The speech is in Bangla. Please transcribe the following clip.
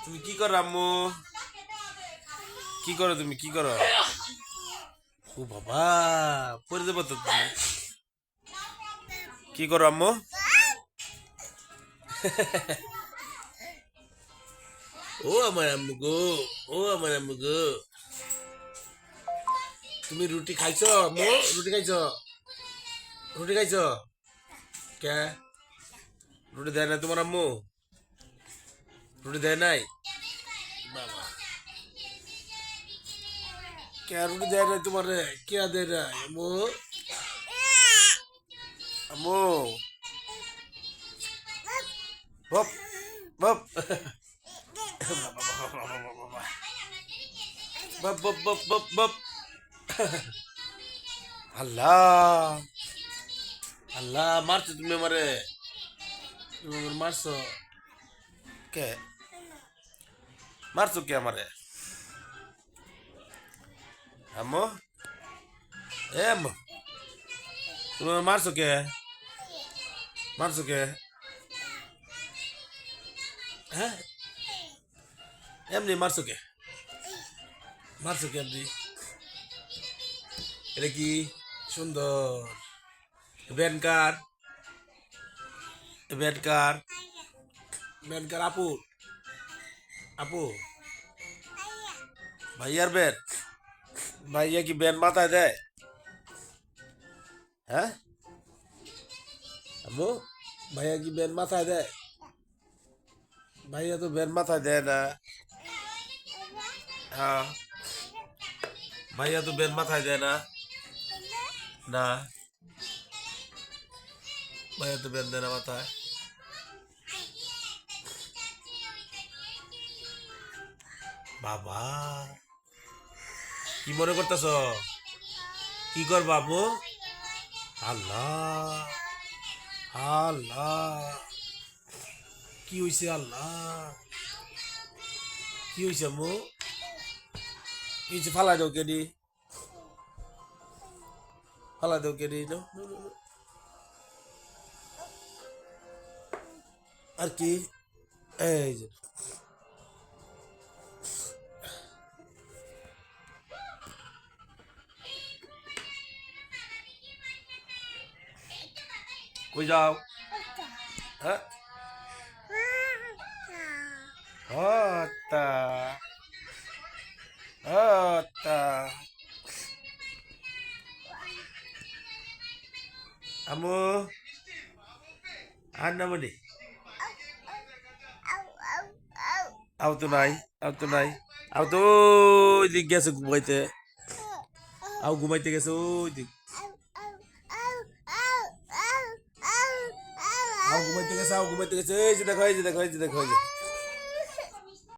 তুমি কি করো আম্মু? কি করো তুমি কি করো? ও বাবা, পড়ে যাবো তো তুমি। কি করো আম্মু? ও আমার আম্মু গো, ও আমার আম্মু গো। তুমি রুটি খাইছো আম্মু? রুটি খাইছো? রুটি খাইছো? কে? রুটি দেয় না তোমার আম্মু? রুটি দেয় নাই? বাবা, কে রুটি দেয় না তোমার? কে দেয় না আম্মু? আম্মু বপ বপ বপ বপ বপ বপ বপ। আল্লাহ, আল্লাহ, মারছো তুমি আমারে? তুমি আমারে মারছো কে? মারছো কে আমারে? আম্মু, এ আম্মু, তুমি আমারে মারছো কে? মারছো কে? হ্যাঁ, এমনি মারছো কে? মারছো কে এমনি? এটা কি সুন্দর ব্যানকার, ব্যানকার, ব্যানকার আপু, আপু, ভাইয়ার ব্যান? ভাইয়া কি ব্যান মাথায় দেয়? হ্যাঁ আম্মু, ভাইয়া কি ব্যান মাথায় দেয়? ভাইয়া তো ব্যান মাথায় দেয় না। হ্যাঁ, ভাইয়া তো ব্যান মাথায় দেয় না। না, ভাইয়া তো ব্যান দেয় না মাথায়। বাবা, কি মনে করতেছ? কি কর বাবু? আল্লাহ, আল্লাহ, কি হইছে আল্লাহ? কি হইছে আম্মু? কি হইছে? ফালাই দাও কেডি, ফালাই দাও কেডি। আর কি? এই যে কই যাও? হ্যাঁ, হতা, হতা। আম্মু, আর না মনে আও তো নাই, আও তো নাই, আও তো ওই দিক গেছে ঘুমাইতে। আও ঘুমাইতে গেছে ওই দিক। আও ঘুমাইতে গেছে, আও ঘুমাইতে গেছে। এই যে দেখো, এই যে দেখো, এই যে দেখো, এই যে